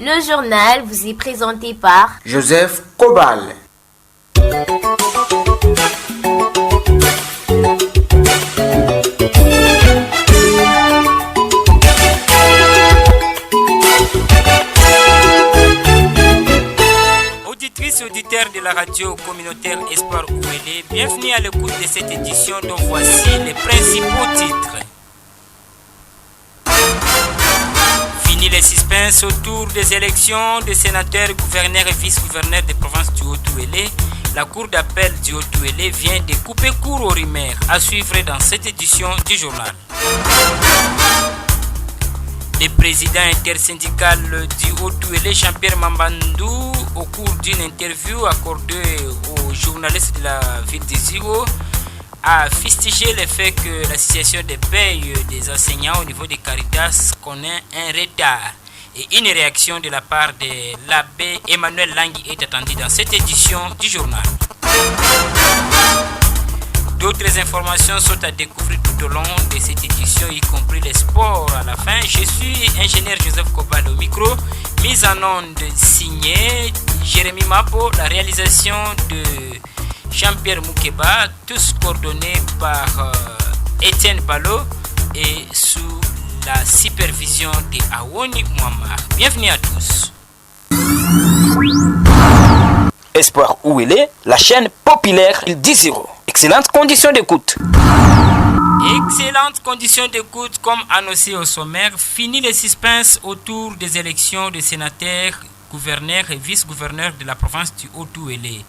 Le journal vous est présenté par Joseph Kobal. Auditrices et auditeurs de la radio communautaire Espoir Ouélé, bienvenue à l'écoute de cette édition dont voici les principaux titres. Fini les suspens autour des élections des sénateurs, gouverneurs et vice-gouverneurs des provinces du Haut-Ouélé. La cour d'appel du Haut-Ouélé vient de couper court aux rumeurs à suivre dans cette édition du journal. Le président intersyndical du Haut-Ouélé, Jean-Pierre Mambandou, au cours d'une interview accordée aux journalistes de la ville de Ziro, a fustigé le fait que l'association des payes des enseignants au niveau de Caritas connaît un retard. Et une réaction de la part de l'abbé Emmanuel Langui est attendue dans cette édition du journal. D'autres informations sont à découvrir tout au long de cette édition, y compris les sports à la fin. Je suis ingénieur Joseph Kobal au micro, mise en onde signée Jérémy Mabo, la réalisation de Jean-Pierre Moukeba, tous coordonnés par Étienne Ballot et sous la supervision de Awoni Mouammar. Bienvenue à tous. Espoir Ouélé, la chaîne populaire d'Iziro. Excellentes conditions d'écoute. Excellentes conditions d'écoute, comme annoncé au sommaire. Fini les suspens autour des élections des sénateurs, gouverneurs et vice-gouverneurs de la province du Haut-Ouélé.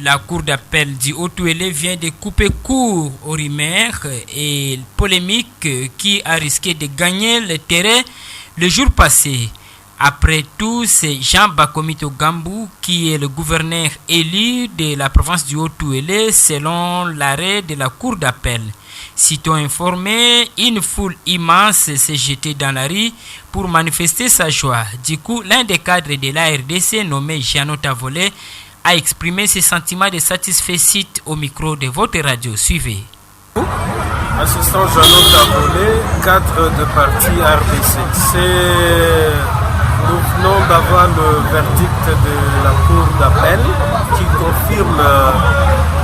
La cour d'appel du Haut-Ouélé vient de couper court aux rumeurs et polémiques qui a risqué de gagner le terrain le jour passé. Après tout, c'est Jean Bakomito Gambou qui est le gouverneur élu de la province du Haut-Ouélé selon l'arrêt de la cour d'appel. Sitôt informé, une foule immense s'est jetée dans la rue pour manifester sa joie. Du coup, l'un des cadres de la RDC nommé Jeannot Tavolé a exprimé ses sentiments de satisfaction au micro de votre radio. Suivez. Assistant Jeannot Tavolé, cadre de parti RDC. Nous venons d'avoir le verdict de la cour d'appel qui confirme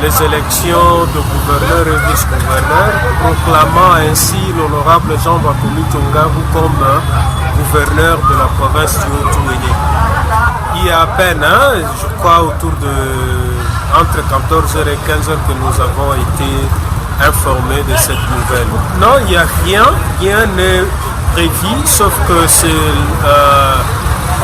les élections de gouverneurs et vice-gouverneurs, proclamant ainsi l'honorable Jean Bakomito Gambou comme gouverneur de la province du Haut-Ouélé. Il y a à peine, je crois, autour de entre 14h et 15h que nous avons été informés de cette nouvelle. Non, il n'y a rien n'est prévu, sauf que c'est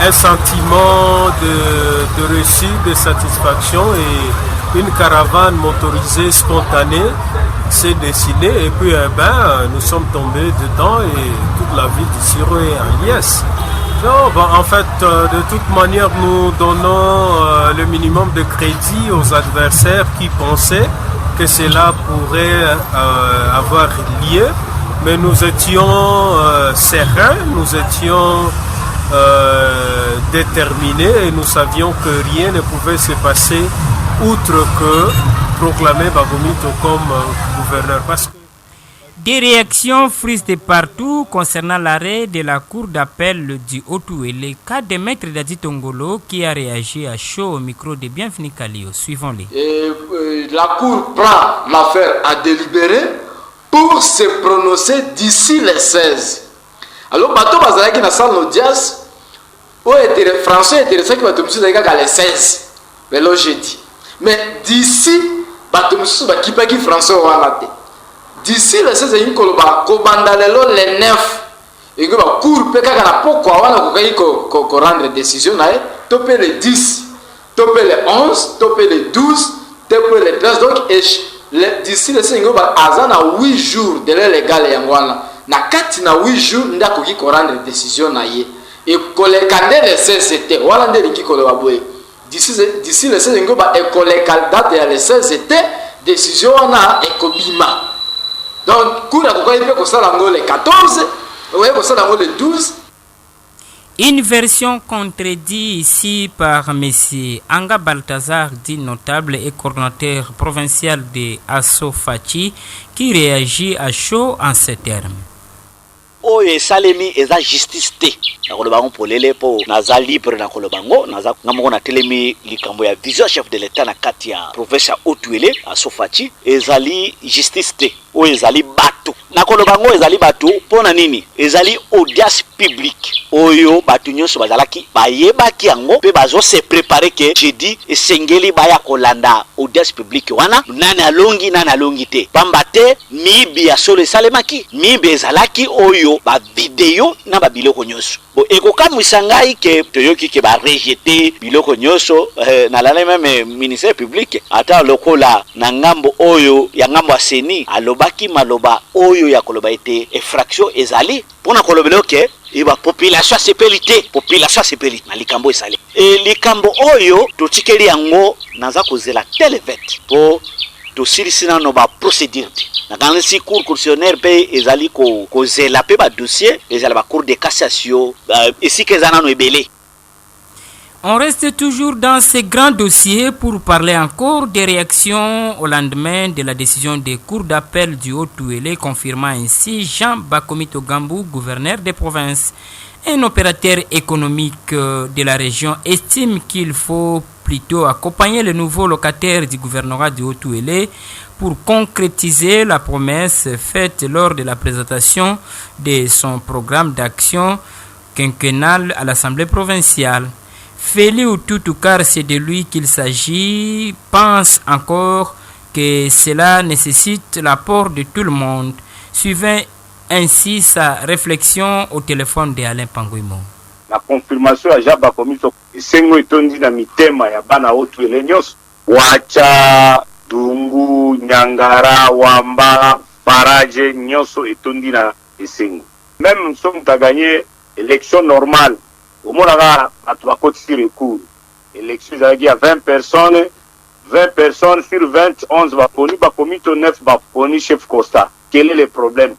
un sentiment de réussite, de satisfaction, et une caravane motorisée spontanée s'est dessinée, et puis nous sommes tombés dedans et toute la ville de Ziro est en liesse. Non, en fait, de toute manière, nous donnons le minimum de crédit aux adversaires qui pensaient que cela pourrait avoir lieu, mais nous étions sereins, nous étions déterminés et nous savions que rien ne pouvait se passer outre que proclamer Bakomito comme gouverneur. Parce que des réactions frises de partout concernant l'arrêt de la cour d'appel du Haut-Ouélé. Cas de maître Dadi Tongolo qui a réagi à chaud au micro de Bienvenue Kalio. Suivons-les. La cour prend l'affaire à délibérer pour se prononcer d'ici les 16. Alors, bateau bazalaki na salle d'audience, François intéressant qui va te montrer les 16. Mais là, j'ai dit. Mais d'ici, bateau qui François va mater. D'ici le 16 il koloba ko bandalelo le 9 et que ba cour pe kaka na poko wana ko kai ko rendre décision na topé le 10 topé le 11 topé le 12 topé le 13 donc d'ici le 16 ba azana 8 jours de légal yangwana na kati na 8 jours ndako ki ko rendre décision na ye et ko le kande le 16 était wala ndeli ki koloba boye d'ici le 16 ba e ko le date ya le 16 était décision na e ko bima. Donc, le 14, le 12. Une version contredite ici par M. Anga Balthazar, dit notable et coordonnateur provincial de Asso Fachi, qui réagit à chaud en ces termes. oyo esalemi eza justice te nakoloba ngo polele po naza libre nakoloba ngo naza ngamoko na telemi likambo ya vision chef de l'état na kati ya province ya Haut-Uele asofati ezali justice te oyo ezali bato nakoloba ngo ezali bato pona nini ezali audience publique oyo bato nyonso bazalaki bayebaki yango pe bazo se préparer ke jeudi esengeli baya kolanda audience publique wana nani alongi te pamba te mibi ya solo esalemaki mibi ezalaki oyo ba video na ba biloko nyonso bo ekokamwisa ngai ke toyoki ke ba rejeter biloko nyonso na la même ministère public ata lokola na ngambo oyo ya ngambo aseni alobaki maloba oyo ya koloba ete effraction ezali pona kolobelo ke iba population sepelite na likambo esali likambo oyo totikeli yango naza kozela televet po tosilisina no ba procédure na kanisi cour constitutionnelle pe ezali kozela pe ba dossier ezala ba cour de cassation esika ezana no ebele. On reste toujours dans ces grands dossiers pour parler encore des réactions au lendemain de la décision des cours d'appel du Haut-Uele confirmant ainsi Jean Bakomito Gambou, gouverneur des provinces. Un opérateur économique de la région estime qu'il faut plutôt accompagner les nouveaux locataires du gouvernorat du Haut-Uele pour concrétiser la promesse faite lors de la présentation de son programme d'action quinquennale à l'Assemblée provinciale. Feli Outoukar, c'est de lui qu'il s'agit, pense encore que cela nécessite l'apport de tout le monde, suivant ainsi sa réflexion au téléphone de Alain Pangouimo. La confirmation à Jean Bakomito, Sengo etondi na mitema ya bana Haut-Uele nyonso, Wacha, Dungu, Nyangara, Wamba, Paraje nyonso etondi na Sengo. Même nous sommes à gagner élection normale. Au moins, là, tu vas continuer le cours. L'élection, il y a 20 personnes sur 20, 11 va poni, va commettre 9 va poni chef Costa. Quel est le problème?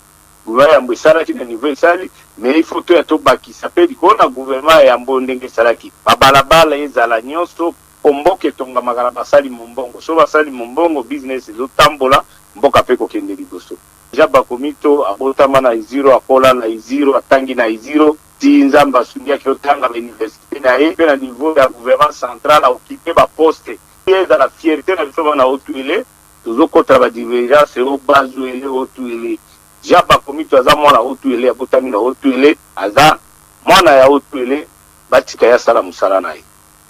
Le gouvernement est à niveau sali, mais il faut tout être baki. Ça peut dire qu'on a gouvernement et un bon dengue salaki. Babalabala et Zalagnoso, Omboke tonga magara basali mombongo. So basali mombongo business is tambola, mboka peko kende liboso. Jaba komito, abotama na iziro, apola na iziro, atangi na iziro. Nzamba sundia kiotanga l'université na epe na niveau ya gouvernement central a occupé ba poste et dans la fierté na biso na Haut-Uele toujours contre ba divergence au Bazuele Haut-Uele Jaba komito aza mwana Haut-Uele abotami na Haut-Uele aza mwana ya Haut-Uele batika ya sala musala na ye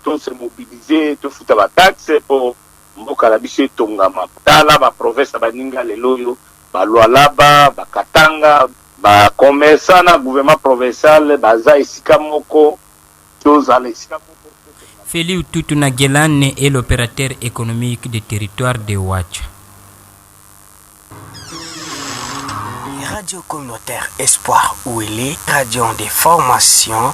to se mobiliser to futa ba taxe pour mboka la biso tongama tala ba province ba ninga leloyo ba Lualaba ba Katanga ba commerçant na gouvernement provincial baza esika moko toza esika moko. Feli Oututu Nagelane est l'opérateur économique du territoire de Ouacha. Radio communautaire Espoir Uele, radio des formations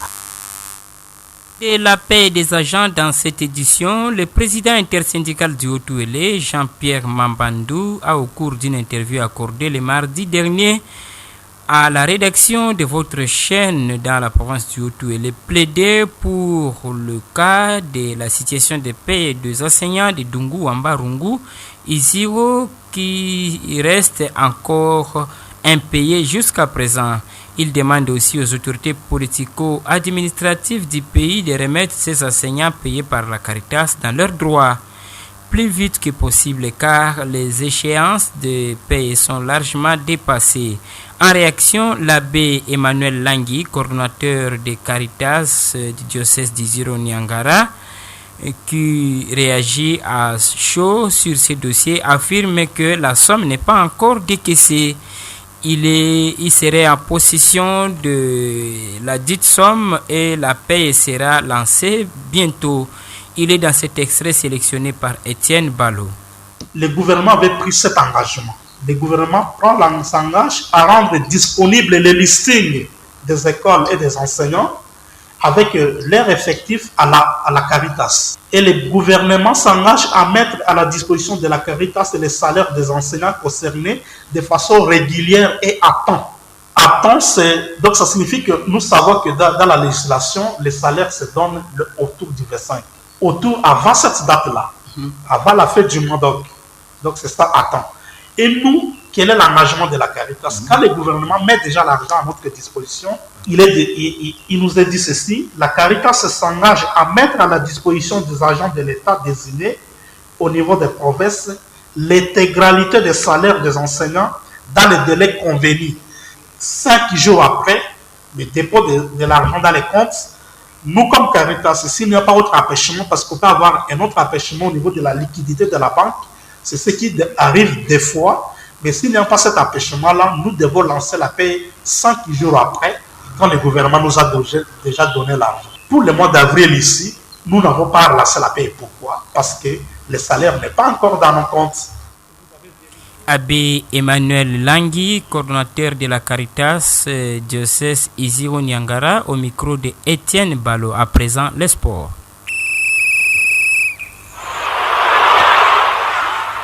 de la paix des agents dans cette édition, le président intersyndical du Haut-Uele, Jean-Pierre Mambandou, a au cours d'une interview accordée le mardi dernier à la rédaction de votre chaîne dans la province du Haut-Uele, plaidé pour le cas de la situation de paix des enseignants de Dungu, Wamba, Rungu, Iziro, qui reste encore impayés jusqu'à présent. Il demande aussi aux autorités politico-administratives du pays de remettre ces enseignants payés par la Caritas dans leurs droits plus vite que possible car les échéances de paie sont largement dépassées. En réaction, l'abbé Emmanuel Langui, coordonnateur de Caritas du diocèse d'Iziro Niangara, qui réagit à chaud sur ce dossier, affirme que la somme n'est pas encore décaissée. Il serait en possession de la dite somme et la paie sera lancée bientôt. Il est dans cet extrait sélectionné par Étienne Ballot. Le gouvernement avait pris cet engagement. Le gouvernement s'engage à rendre disponible les listings des écoles et des enseignants avec leur effectif à la Caritas. Et le gouvernement s'engage à mettre à la disposition de la Caritas les salaires des enseignants concernés de façon régulière et à temps. À temps, donc ça signifie que nous savons que dans la législation, les salaires se donnent autour du 25. Avant cette date-là, avant la fête du mois d'octobre. Donc c'est ça à temps. Et nous, quel est l'engagement de la Caritas? Quand le gouvernement met déjà l'argent à notre disposition, il nous est dit ceci, la Caritas s'engage à mettre à la disposition des agents de l'État désignés au niveau des provinces l'intégralité des salaires des enseignants dans les délais convenus. 5 jours après le dépôt de l'argent dans les comptes, nous comme Caritas, s'il n'y a pas autre empêchement, parce qu'on peut avoir un autre empêchement au niveau de la liquidité de la banque, c'est ce qui arrive des fois, mais s'il n'y a pas cet empêchement-là, nous devons lancer la paie 5 jours après, quand le gouvernement nous a déjà donné l'argent. Pour le mois d'avril ici, nous n'avons pas relancé la paie. Pourquoi? Parce que le salaire n'est pas encore dans nos comptes. Abbé Emmanuel Langui, coordonnateur de la Caritas diocèse Isiro Niangara, au micro de Étienne Balo. À présent, les sports.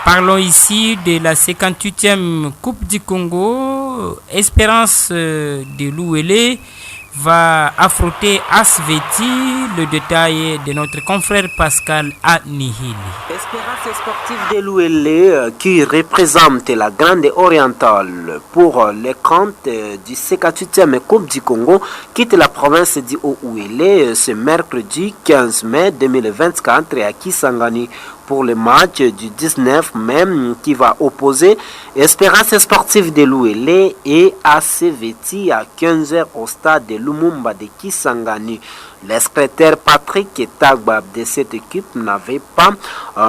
Parlons ici de la 58e Coupe du Congo. Espérance de Louélé va affronter Asveti. Le détail de notre confrère Pascal Anihili. Espérance sportive de l'Ouélé qui représente la Grande Orientale pour les comptes du 58e Coupe du Congo quitte la province du Haut-Ouélé ce mercredi 15 mai 2024 à Kisangani pour le match du 19 mai qui va opposer Espérance sportive de Louélé et Asveti à 15h au stade de Lumumba de Kisangani. Le secrétaire Patrick Tagba de cette équipe n'avait pas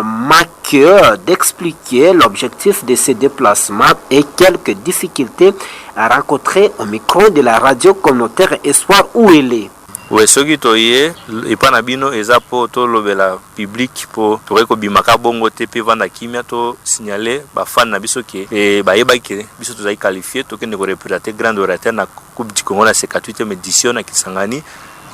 manqué d'expliquer l'objectif de ce déplacement et quelques difficultés à rencontrer au micro de la radio communautaire Espoir Ouélé. Oui, soki toye epa na bino eza po to lobela public po to ko bimaka bongo te pe vanda kimia to signaler ba fan na biso ke ba yeba ke biso to zai qualifier to ke ne ko représenter Grande Orientale na Coupe du Congo na 58e édition na Kisangani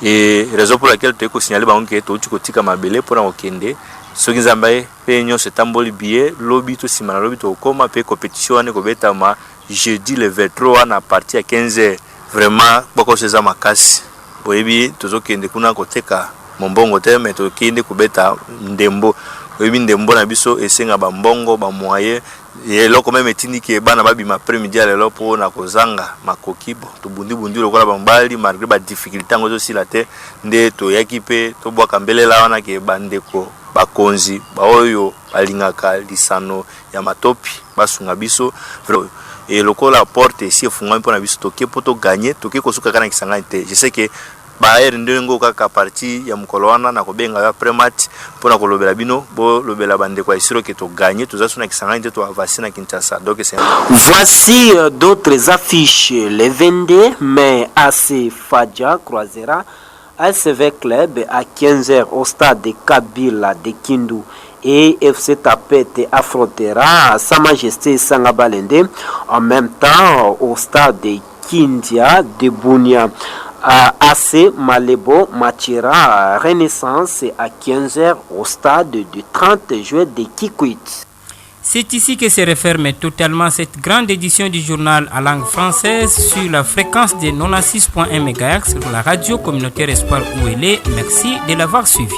et raison pour laquelle to ko signaler ba onke to ko tika mabele pour na okende soki nzambe pe nyo se tamboli billet lobby to simana lobby to koma pe compétition ne ko beta ma jeudi le 23 na partie à 15h vraiment boko seza makasi. Boyebi tozokende kuna koteka mombongo te mais tokende kubeta ndembo boyebi ndembo na biso esenga ba mbongo ba moyen et loko même etindi ke bana babi ma après-midi à lelo po na kozanga makoki bo to bundi lokola bambali malgré ba difficulté ngozo sila te nde to yakipe to bwaka mbelela wana ke bandeko bakonzi ba oyo balingaka lisano ya matopi basunga biso et lokola porte ici efungwa mpona biso toke poto gagner toke kosuka kana Kisangani te. Je sais que baer ndengo kaka parti ya mukolo wana na kobenga ya premat pona kolobela bino bo lobela bande kwa isiro ke to gagner tozasu na Kisangani te to avancer na Kinshasa. Donc c'est Voici d'autres affiches. Le 22 mai AC Fadja croisera ASV Club à 15h au stade de Kabila de Kindu. Et FC Tapete affrontera Sa Majesté Sangabalende en même temps au stade de Kindia de Bunia. AC Malebo matchera Renaissance à 15h au stade du 30 juillet de Kikwit. C'est ici que se referme totalement cette grande édition du journal à langue française sur la fréquence de 96.1 MHz sur la radio communautaire Espoir Ouélé. Merci de l'avoir suivi.